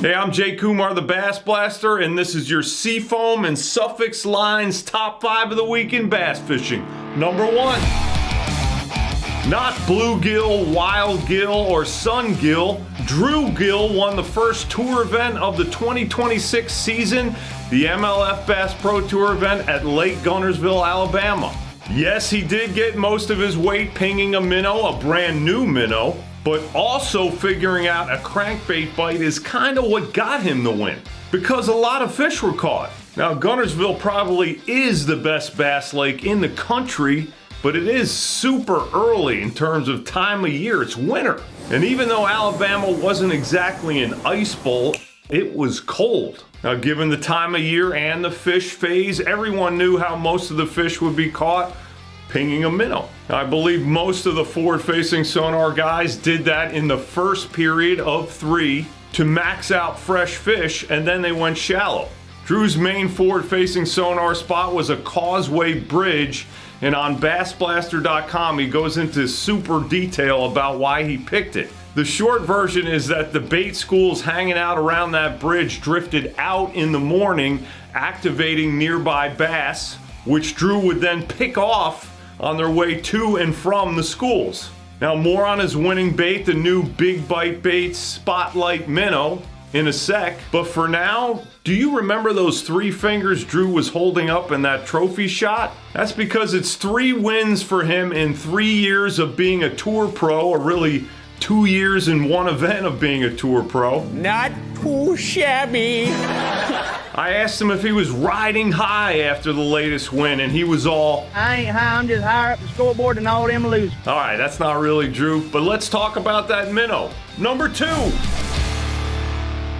Hey, I'm Jay Kumar, the BassBlaster, and this is your Seafoam and Suffix Lines top 5 of the week in bass fishing. Number 1, not bluegill, wild gill, or sun gill. Drew Gill won the first tour event of the 2026 season, the MLF Bass Pro Tour event at Lake Guntersville, Alabama. Yes, he did get most of his weight pinging a minnow, a brand new minnow. But also figuring out a crankbait bite is kind of what got him the win, because a lot of fish were caught. Now, Guntersville probably is the best bass lake in the country, but it is super early in terms of time of year. It's winter. And even though Alabama wasn't exactly an ice bowl, it was cold. Now, given the time of year and the fish phase, everyone knew how most of the fish would be caught pinging a minnow. Now, I believe most of the forward-facing sonar guys did that in the first period of 3 to max out fresh fish, and then they went shallow. Drew's main forward-facing sonar spot was a causeway bridge, and on BassBlaster.com he goes into super detail about why he picked it. The short version is that the bait schools hanging out around that bridge drifted out in the morning, activating nearby bass, which Drew would then pick off on their way to and from the schools. Now, more on his winning bait, the new Big Bite Baits Spotlight Minnow, in a sec. But for now, do you remember those 3 fingers Drew was holding up in that trophy shot? That's because it's 3 wins for him in 3 years of being a tour pro, or really 2 years in one event of being a tour pro. Not too shabby. I asked him if he was riding high after the latest win, and he was all, I ain't high, I'm just higher up the scoreboard than all them losers. all right, that's not really Drew, but let's talk about that minnow. Number 2.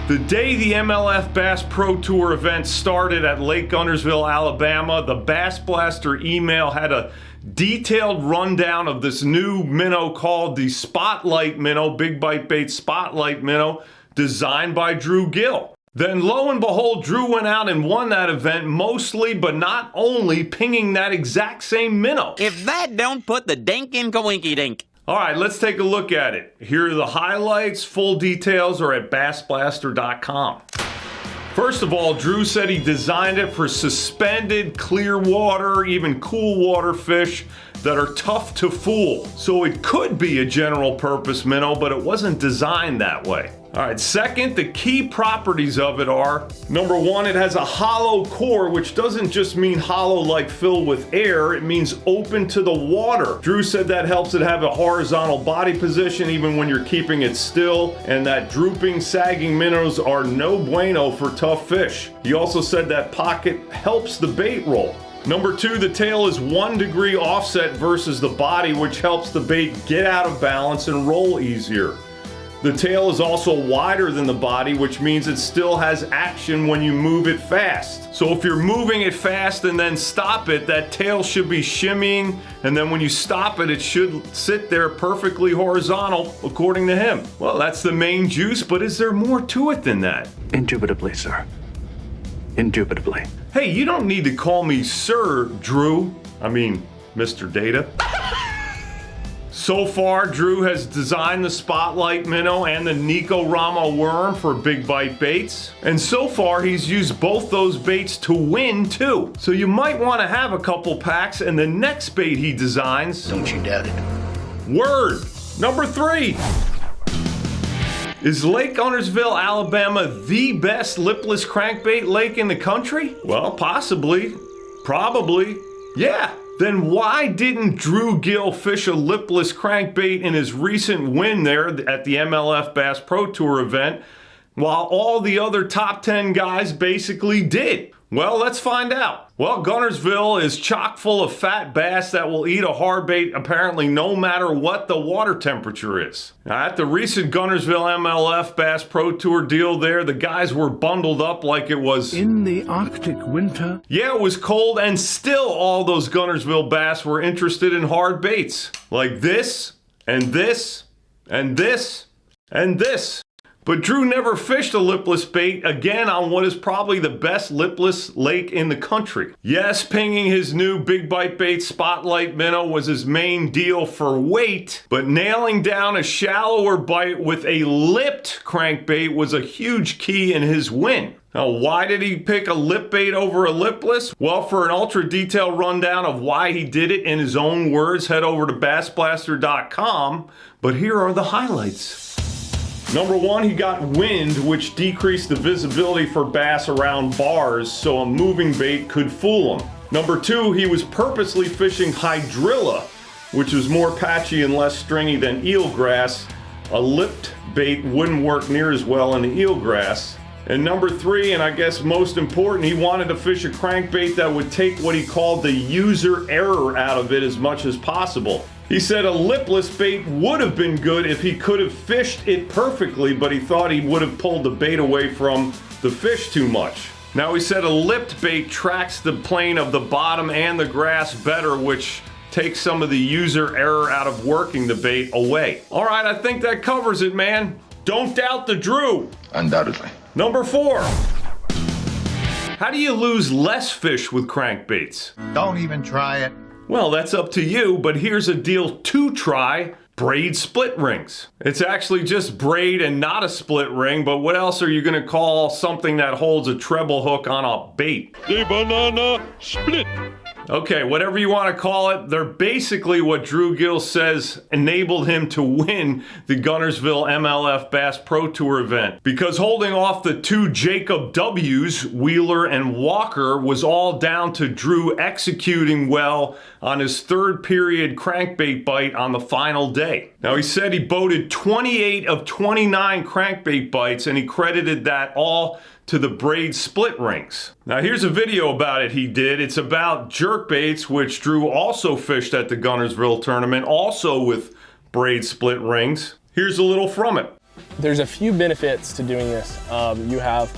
The day the MLF Bass Pro Tour event started at Lake Guntersville, Alabama, the BassBlaster email had a detailed rundown of this new minnow called the Spotlight Minnow, Big Bite Bait Spotlight Minnow, designed by Drew Gill. Then lo and behold, Drew went out and won that event, mostly but not only pinging that exact same minnow. If that don't put the dink in coinky dink. All right, let's take a look at it. Here are the highlights. Full details are at BassBlaster.com. First of all, Drew said he designed it for suspended, clear water, even cool water fish that are tough to fool. So it could be a general purpose minnow, but it wasn't designed that way. All right, second, the key properties of it are, number 1, it has a hollow core, which doesn't just mean hollow like filled with air, it means open to the water. Drew said that helps it have a horizontal body position even when you're keeping it still, and that drooping, sagging minnows are no bueno for tough fish. He also said that pocket helps the bait roll. Number 2, the tail is 1 degree offset versus the body, which helps the bait get out of balance and roll easier. The tail is also wider than the body, which means it still has action when you move it fast. So if you're moving it fast and then stop it, that tail should be shimmying, and then when you stop it, it should sit there perfectly horizontal, according to him. Well, that's the main juice, but is there more to it than that? Indubitably, sir. Indubitably. Hey, you don't need to call me Sir, Drew. I mean, Mr. Data. So far, Drew has designed the Spotlight Minnow and the Nico-Rama worm for Big Bite baits. And so far, he's used both those baits to win, too. So you might want to have a couple packs, and the next bait he designs... Don't you doubt it. Word! Number 3. Is Lake Guntersville, Alabama the best lipless crankbait lake in the country? Well, possibly. Probably. Yeah. Then why didn't Drew Gill fish a lipless crankbait in his recent win there at the MLF Bass Pro Tour event, while all the other top 10 guys basically did? Well, let's find out. Well, Guntersville is chock full of fat bass that will eat a hard bait apparently no matter what the water temperature is. Now, at the recent Guntersville MLF Bass Pro Tour deal there, the guys were bundled up like it was... in the Arctic winter? Yeah, it was cold, and still all those Guntersville bass were interested in hard baits. Like this, and this, and this, and this. But Drew never fished a lipless bait again on what is probably the best lipless lake in the country. Yes, pinging his new big bite bait Spotlight Minnow was his main deal for weight, but nailing down a shallower bite with a lipped crankbait was a huge key in his win. Now, why did he pick a lip bait over a lipless? Well, for an ultra detailed rundown of why he did it in his own words, head over to BassBlaster.com, but here are the highlights. Number one, he got wind, which decreased the visibility for bass around bars, so a moving bait could fool him. Number two, he was purposely fishing hydrilla, which was more patchy and less stringy than eelgrass. A lipped bait wouldn't work near as well in the eelgrass. And number three, and I guess most important, he wanted to fish a crankbait that would take what he called the user error out of it as much as possible. He said a lipless bait would have been good if he could have fished it perfectly, but he thought he would have pulled the bait away from the fish too much. Now, he said a lipped bait tracks the plane of the bottom and the grass better, which takes some of the user error out of working the bait away. All right, I think that covers it, man. Don't doubt the Drew. Undoubtedly. Number four. How do you lose less fish with crankbaits? Don't even try it. Well, that's up to you, but here's a deal to try. Braid split rings. It's actually just braid and not a split ring, but what else are you gonna call something that holds a treble hook on a bait? The banana split. Okay, whatever you want to call it, they're basically what Drew Gill says enabled him to win the Guntersville MLF Bass Pro Tour event. Because holding off the two Jacob W's, Wheeler and Walker, was all down to Drew executing well on his third period crankbait bite on the final day. Now, he said he boated 28 of 29 crankbait bites, and he credited that all to the Braid split rings. Now, here's a video about it he did. It's about jerkbaits, which Drew also fished at the Guntersville tournament, also with Braid split rings. Here's a little from it. There's a few benefits to doing this. You have,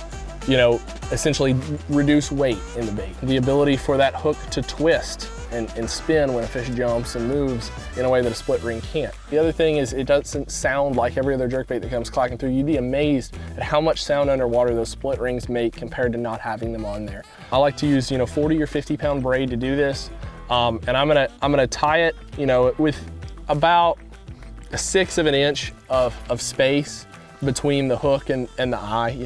essentially reduce weight in the bait. The ability for that hook to twist and spin when a fish jumps and moves in a way that a split ring can't. The other thing is it doesn't sound like every other jerkbait that comes clacking through. You'd be amazed at how much sound underwater those split rings make compared to not having them on there. I like to use 40 or 50 pound braid to do this, and I'm gonna tie it with about 1/6 of an inch of space between the hook and the eye.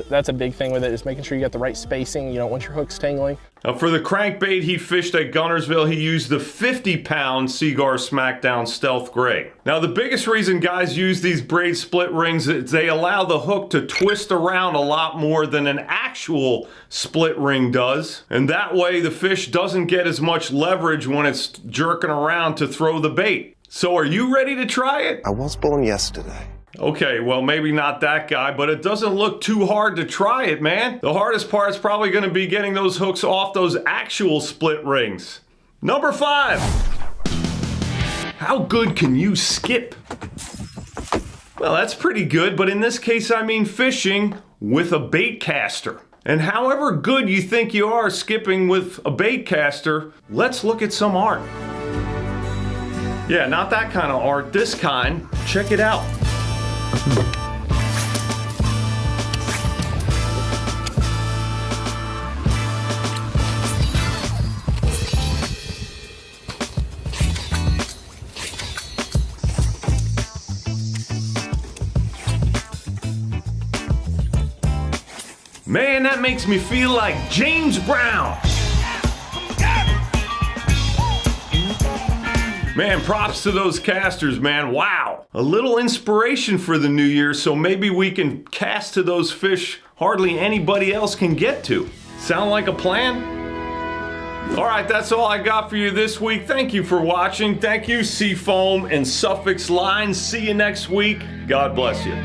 That's a big thing with it, is making sure you got the right spacing. You don't want your hooks tangling. Now, for the crankbait he fished at Guntersville, he used the 50-pound Seaguar Smackdown Stealth Gray. Now, the biggest reason guys use these braid split rings is they allow the hook to twist around a lot more than an actual split ring does. And that way, the fish doesn't get as much leverage when it's jerking around to throw the bait. So are you ready to try it? I was born yesterday. Okay, well, maybe not that guy, but it doesn't look too hard to try it, man. The hardest part is probably going to be getting those hooks off those actual split rings. Number 5. How good can you skip? Well, that's pretty good, but in this case, I mean fishing with a bait caster. And however good you think you are skipping with a bait caster, let's look at some art. Yeah, not that kind of art, this kind. Check it out. Man, that makes me feel like James Brown. Man, props to those casters, man. Wow. A little inspiration for the new year, so maybe we can cast to those fish hardly anybody else can get to. Sound like a plan? All right, that's all I got for you this week. Thank you for watching. Thank you, Seafoam and Suffix Lines. See you next week. God bless you.